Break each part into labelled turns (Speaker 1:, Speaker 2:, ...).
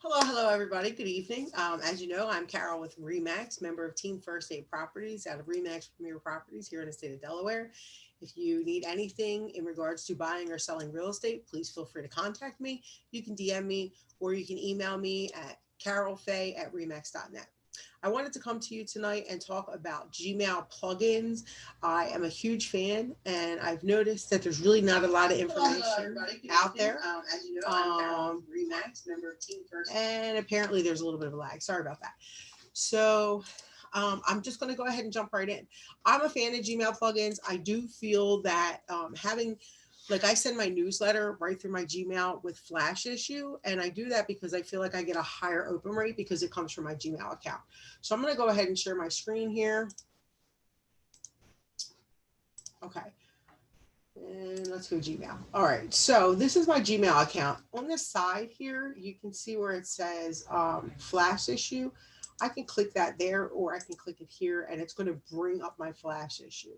Speaker 1: Hello, everybody. Good evening. As you know, I'm Carol with Remax, member of Team First Aid Properties out of Remax Premier Properties here in the state of Delaware. If you need anything in regards to buying or selling real estate, please feel free to contact me. You can DM me or you can email me at carolfahy@remax.net. I wanted to come to you tonight and talk about Gmail plugins. I am a huge fan, and I've noticed that there's really not a lot of information out there. As you know, I'm Carol Remax, member of Team First. And apparently, there's a little bit of a lag. Sorry about that. So, I'm just going to go ahead and jump right in. I'm a fan of Gmail plugins. I do feel that having like I send my newsletter right through my Gmail with flash issue, and I do that because I feel like I get a higher open rate because it comes from my Gmail account. So I'm going to go ahead and share my screen here. Okay. And let's go Gmail. All right. So this is my Gmail account. On the side here, you can see where it says flash issue. I can click that there or I can click it here and it's going to bring up my flash issue.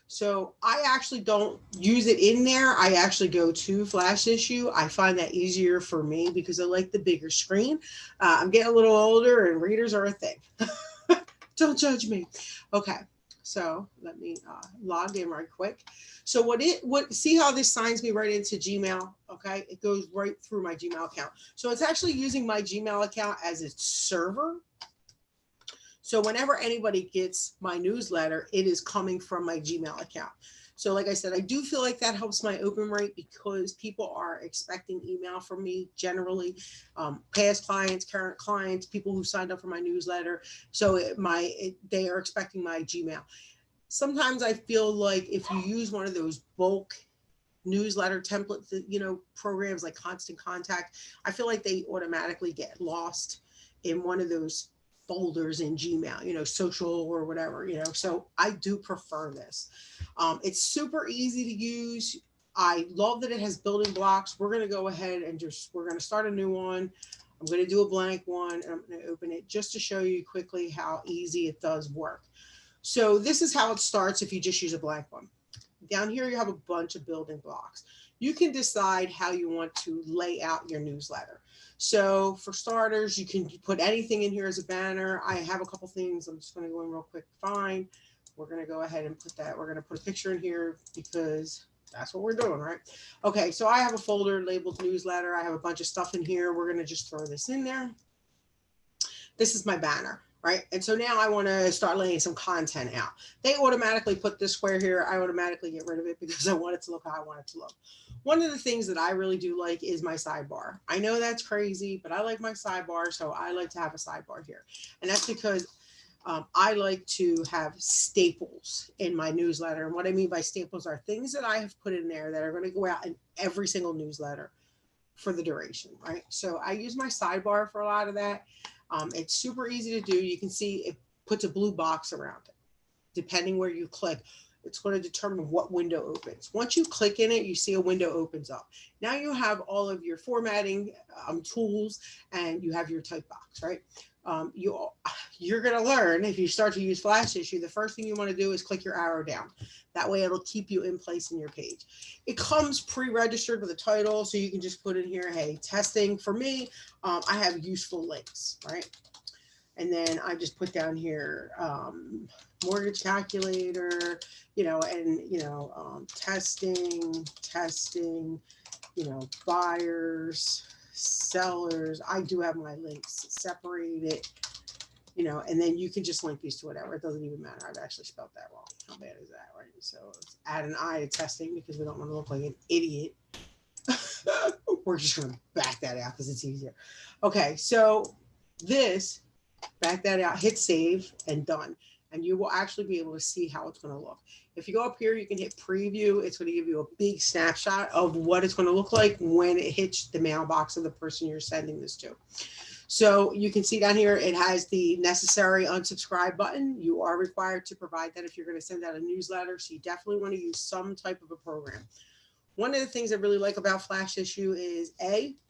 Speaker 1: So I actually don't use it in there. I actually go to flash issue. I find that easier for me because I like the bigger screen. I'm getting a little older and readers are a thing. Don't judge me. Okay. So let me log in right quick. So see how this signs me right into Gmail? Okay. It goes right through my Gmail account. So it's actually using my Gmail account as its server. So whenever anybody gets my newsletter, it is coming from my Gmail account. So like I said, I do feel like that helps my open rate because people are expecting email from me generally, past clients, current clients, people who signed up for my newsletter. So they are expecting my Gmail. Sometimes I feel like if you use one of those bulk newsletter templates, programs like Constant Contact, I feel like they automatically get lost in one of those folders in Gmail, social or whatever, So I do prefer this. It's super easy to use. I love that it has building blocks. We're going to go ahead and we're going to start a new one. I'm going to do a blank one and I'm going to open it just to show you quickly how easy it does work. So this is how it starts if you just use a blank one. Down here, you have a bunch of building blocks. You can decide how you want to lay out your newsletter. So for starters, you can put anything in here as a banner. I have a couple things. I'm just going to go in real quick. Fine. We're going to go ahead and put that. We're going to put a picture in here because that's what we're doing, right? Okay, so I have a folder labeled newsletter. I have a bunch of stuff in here. We're going to just throw this in there. This is my banner, right? And so now I want to start laying some content out. They automatically put this square here. I automatically get rid of it because I want it to look how I want it to look. One of the things that I really do like is my sidebar. I know that's crazy, but I like my sidebar, so I like to have a sidebar here. And that's because I like to have staples in my newsletter. And what I mean by staples are things that I have put in there that are going to go out in every single newsletter for the duration, right? So I use my sidebar for a lot of that. It's super easy to do. You can see it puts a blue box around it. Depending where you click, it's going to determine what window opens. Once you click in it, you see a window opens up. Now you have all of your formatting tools and you have your type box, right? You're going to learn if you start to use flash issue, the first thing you want to do is click your arrow down. That way it'll keep you in place in your page. It comes pre-registered with a title, so you can just put in here, hey, testing. For me, I have useful links, right? And then I just put down here mortgage calculator, testing, buyers, sellers. I do have my links separated, and then you can just link these to whatever. It doesn't even matter. I've actually spelled that wrong. How bad is that, right? So let's add an I to testing because we don't want to look like an idiot. We're just going to back that out because it's easier. Okay, so back that out, hit save and done. And you will actually be able to see how it's going to look. If you go up here, you can hit preview. It's going to give you a big snapshot of what it's going to look like when it hits the mailbox of the person you're sending this to. So you can see down here, it has the necessary unsubscribe button. You are required to provide that if you're going to send out a newsletter. So you definitely want to use some type of a program. One of the things I really like about Flash Issue is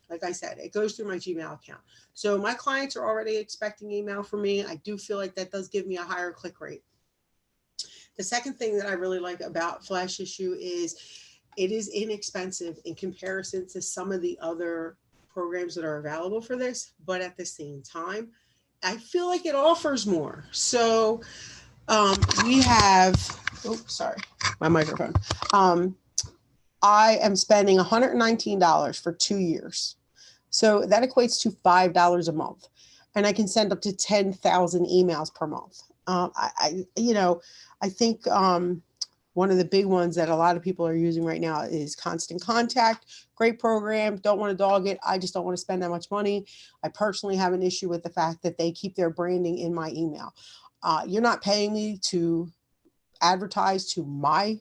Speaker 1: like I said, it goes through my Gmail account. So my clients are already expecting email from me. I do feel like that does give me a higher click rate. The second thing that I really like about Flash Issue is it is inexpensive in comparison to some of the other programs that are available for this, but at the same time, I feel like it offers more. So we have, oh, sorry, my microphone. I am spending $119 for 2 years. So that equates to $5 a month. And I can send up to 10,000 emails per month. I think one of the big ones that a lot of people are using right now is Constant Contact. Great program. Don't want to dog it. I just don't want to spend that much money. I personally have an issue with the fact that they keep their branding in my email. You're not paying me to advertise to my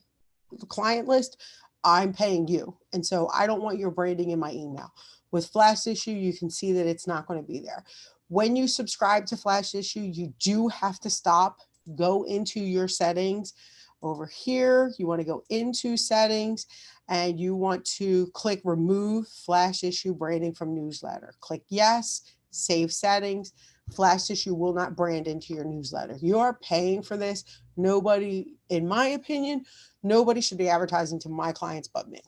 Speaker 1: client list. I'm paying you. And so I don't want your branding in my email. With Flash Issue, you can see that it's not going to be there. When you subscribe to Flash Issue, you do have to stop, go into your settings. Over here, you want to go into settings and you want to click remove Flash Issue branding from newsletter. Click yes, save settings. Flash Issue will not brand into your newsletter. You are paying for this. Nobody, in my opinion, nobody should be advertising to my clients but me.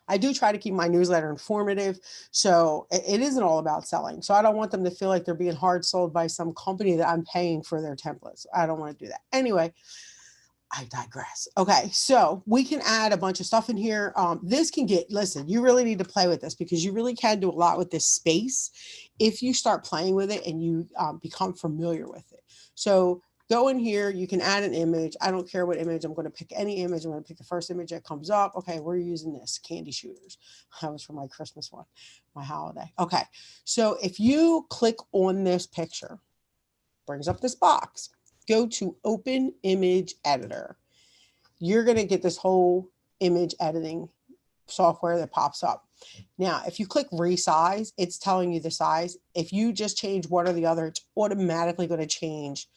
Speaker 1: I do try to keep my newsletter informative, so it isn't all about selling. So I don't want them to feel like they're being hard sold by some company that I'm paying for their templates. I don't want to do that. Anyway, I digress. Okay, so we can add a bunch of stuff in here. This can get, listen, you really need to play with this because you really can do a lot with this space if you start playing with it and you become familiar with it. So go in here, you can add an image. I don't care what image, I'm going to pick any image. I'm going to pick the first image that comes up. Okay, we're using this, candy shooters. That was for my Christmas one, my holiday. Okay, so if you click on this picture, brings up this box. Go to Open Image Editor. You're going to get this whole image editing software that pops up. Now, if you click resize, it's telling you the size. If you just change one or the other, it's automatically going to change.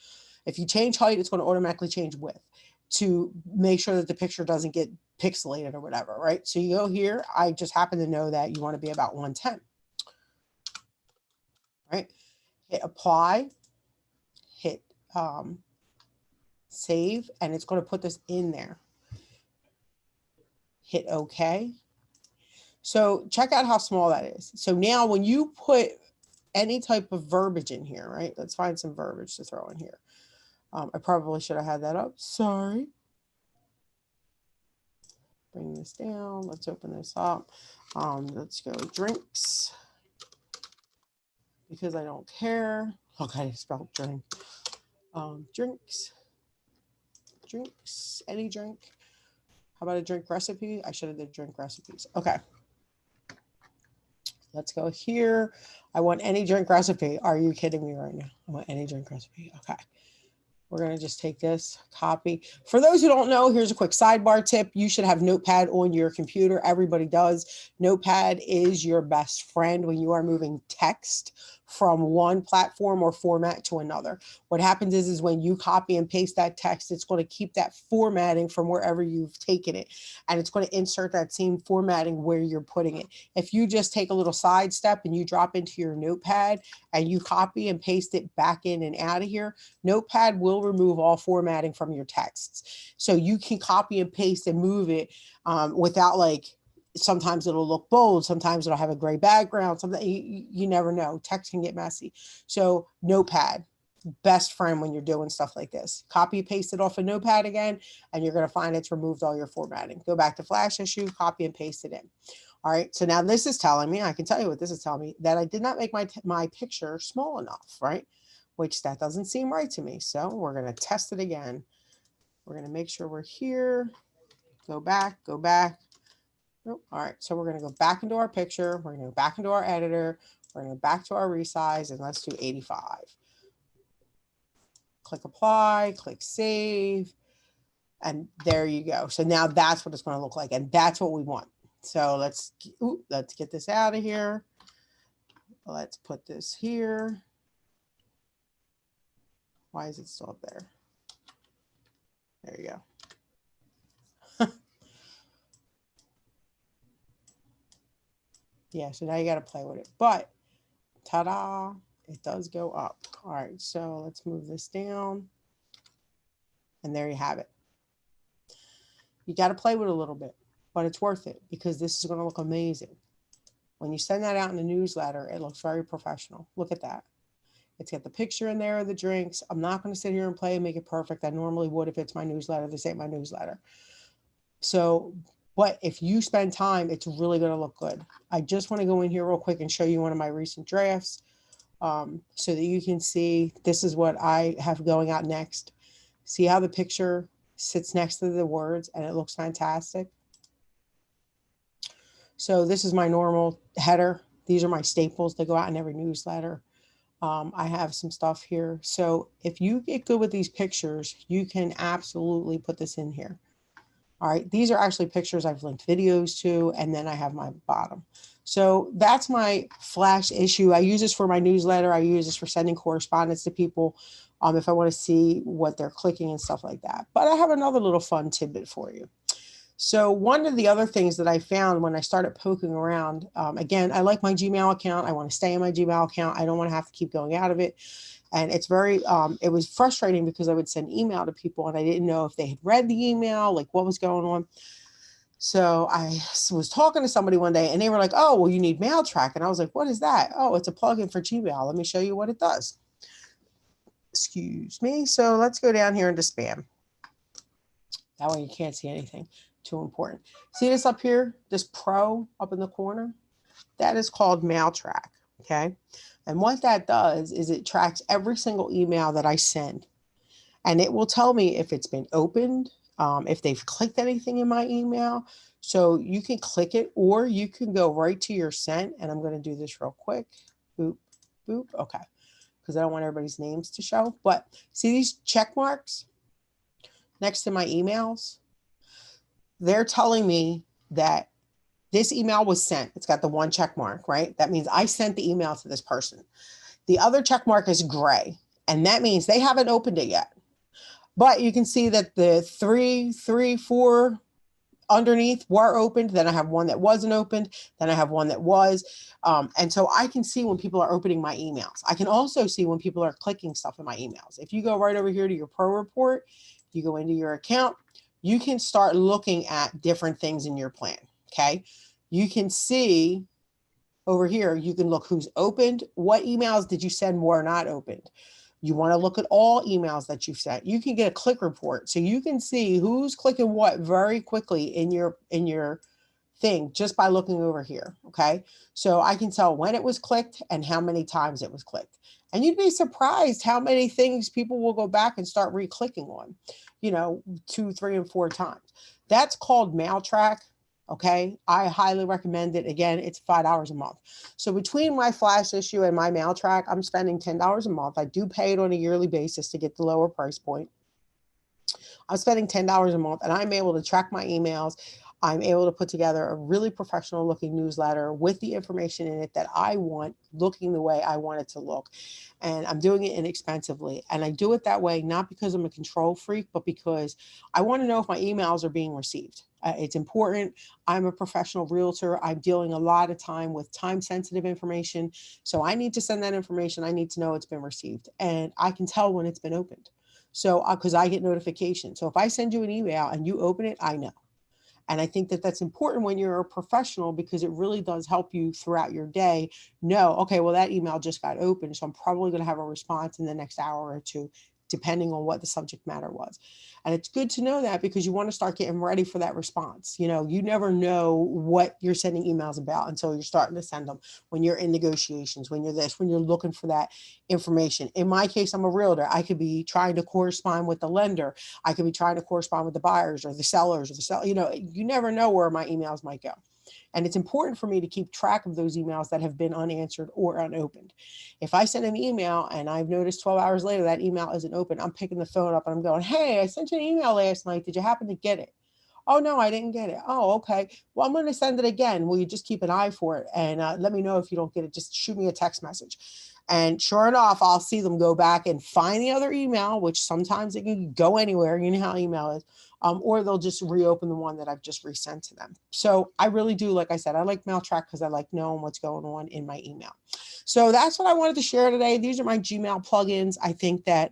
Speaker 1: If you change height, it's going to automatically change width to make sure that the picture doesn't get pixelated or whatever, right? So you go here. I just happen to know that you want to be about 110, right? Hit apply, hit save, and it's going to put this in there. Hit OK. So check out how small that is. So now when you put any type of verbiage in here, right? Let's find some verbiage to throw in here. I probably should have had that up. Sorry. Bring this down. Let's open this up. Let's go drinks. Because I don't care. Okay, spelled drink. Drinks. Drinks. Any drink. How about a drink recipe? I should have did drink recipes. Okay. Let's go here. I want any drink recipe. Are you kidding me right now? I want any drink recipe. Okay. We're going to just take this, copy. For those who don't know, here's a quick sidebar tip. You should have Notepad on your computer. Everybody does. Notepad is your best friend when you are moving text from one platform or format to another. What happens is when you copy and paste that text, it's going to keep that formatting from wherever you've taken it. And it's going to insert that same formatting where you're putting it. If you just take a little sidestep and you drop into your Notepad and you copy and paste it back in and out of here, Notepad will remove all formatting from your texts. So you can copy and paste and move it without, like, sometimes it'll look bold, sometimes it'll have a gray background, something you never know. Text can get messy. So Notepad, best friend when you're doing stuff like this. Copy paste it off a Notepad again, and you're going to find it's removed all your formatting. Go back to Flash Issue, copy and paste it in. All right, so now this is telling me, I can tell you what this is telling me, that I did not make my picture small enough, right? Which that doesn't seem right to me. So we're going to test it again. We're going to make sure we're here. Go back, go back. Oh, all right, so we're going to go back into our picture. We're going to go back into our editor. We're going to go back to our resize, and let's do 85. Click apply, click save, and there you go. So now that's what it's going to look like, and that's what we want. So let's get this out of here. Let's put this here. Why is it still up there? There you go. Yeah, so now you got to play with it. But ta-da, it does go up. All right, so let's move this down. And there you have it. You got to play with it a little bit, but it's worth it because this is going to look amazing When you send that out in a newsletter, it looks very professional. Look at that. It's got the picture in there of the drinks. I'm not going to sit here and play and make it perfect. I normally would if it's my newsletter. This ain't my newsletter. So, but if you spend time, it's really going to look good. I just want to go in here real quick and show you one of my recent drafts so that you can see this is what I have going out next. See how the picture sits next to the words and it looks fantastic. So this is my normal header. These are my staples that go out in every newsletter. I have some stuff here. So if you get good with these pictures, you can absolutely put this in here. All right, these are actually pictures I've linked videos to, and then I have my bottom. So that's my flash issue. I use this for my newsletter. I use this for sending correspondence to people if I want to see what they're clicking and stuff like that. But I have another little fun tidbit for you. So one of the other things that I found when I started poking around, again, I like my Gmail account. I want to stay in my Gmail account. I don't want to have to keep going out of it. And it's very, it was frustrating because I would send email to people and I didn't know if they had read the email, like what was going on. So I was talking to somebody one day and they were like, oh, well, you need MailTrack. And I was like, what is that? Oh, it's a plugin for Gmail. Let me show you what it does. Excuse me. So let's go down here into spam. That way you can't see anything too important. See this up here, this pro up in the corner? That is called MailTrack, okay? And what that does is it tracks every single email that I send. And it will tell me if it's been opened, if they've clicked anything in my email. So you can click it or you can go right to your sent. And I'm going to do this real quick. Boop, boop. Okay. Because I don't want everybody's names to show. But see these check marks next to my emails? They're telling me that this email was sent. It's got the one check mark, right? That means I sent the email to this person. The other check mark is gray, and that means they haven't opened it yet. But you can see that the 3, 4 underneath were opened. Then I have one that wasn't opened. Then I have one that was. And so I can see when people are opening my emails. I can also see when people are clicking stuff in my emails. If you go right over here to your pro report, you go into your account, you can start looking at different things in your plan, okay? You can see over here, you can look who's opened, what emails did you send were not opened. You want to look at all emails that you've sent. You can get a click report. So you can see who's clicking what very quickly in your thing just by looking over here, okay? So I can tell when it was clicked and how many times it was clicked. And you'd be surprised how many things people will go back and start re-clicking on, 2, 3, and 4 times. That's called MailTrack. Okay, I highly recommend it. Again, it's $5 a month. So between my flash issue and my MailTrack, I'm spending $10 a month. I do pay it on a yearly basis to get the lower price point. I'm spending $10 a month and I'm able to track my emails. I'm able to put together a really professional looking newsletter with the information in it that I want, looking the way I want it to look. And I'm doing it inexpensively. And I do it that way, not because I'm a control freak, but because I want to know if my emails are being received. It's important. I'm a professional realtor. I'm dealing a lot of time with time sensitive information. So I need to send that information. I need to know it's been received. And I can tell when it's been opened. So, because I get notifications. So if I send you an email and you open it, I know. And I think that that's important when you're a professional because it really does help you throughout your day know, okay, well, that email just got opened. So I'm probably going to have a response in the next hour or two, depending on what the subject matter was. And it's good to know that because you want to start getting ready for that response. You never know what you're sending emails about until you're starting to send them, when you're in negotiations, when you're looking for that information. In my case, I'm a realtor. I could be trying to correspond with the lender. I could be trying to correspond with the buyers or the sellers or the seller. You never know where my emails might go. And it's important for me to keep track of those emails that have been unanswered or unopened. If I send an email and I've noticed 12 hours later that email isn't open, I'm picking the phone up and I'm going, hey, I sent you an email last night. Did you happen to get it? Oh, no, I didn't get it. Oh, okay. Well, I'm going to send it again. Will you just keep an eye for it? And let me know if you don't get it. Just shoot me a text message. And sure enough, I'll see them go back and find the other email, which sometimes it can go anywhere. You know how email is. Or they'll just reopen the one that I've just resent to them. So I really do, like I said, I like MailTrack because I like knowing what's going on in my email. So that's what I wanted to share today. These are my Gmail plugins. I think that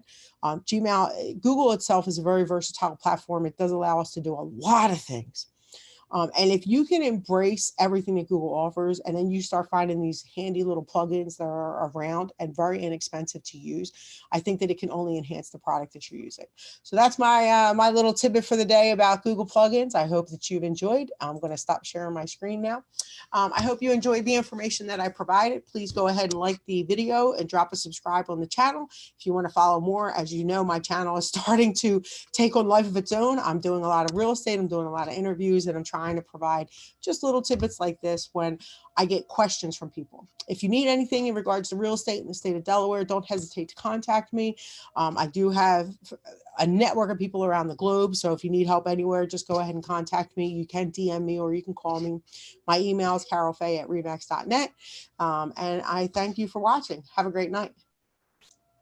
Speaker 1: Google itself is a very versatile platform. It does allow us to do a lot of things. And if you can embrace everything that Google offers, and then you start finding these handy little plugins that are around and very inexpensive to use, I think that it can only enhance the product that you're using. So that's my my little tidbit for the day about Google plugins. I hope that you've enjoyed. I'm going to stop sharing my screen now. I hope you enjoyed the information that I provided. Please go ahead and like the video and drop a subscribe on the channel. If you want to follow more, as you know, my channel is starting to take on life of its own. I'm doing a lot of real estate. I'm doing a lot of interviews, and I'm trying to provide just little tidbits like this when I get questions from people. If you need anything in regards to real estate in the state of Delaware, don't hesitate to contact me. I do have a network of people around the globe. So if you need help anywhere, just go ahead and contact me. You can DM me or you can call me. My email is cfahy.reamxfsp.net. And I thank you for watching. Have a great night.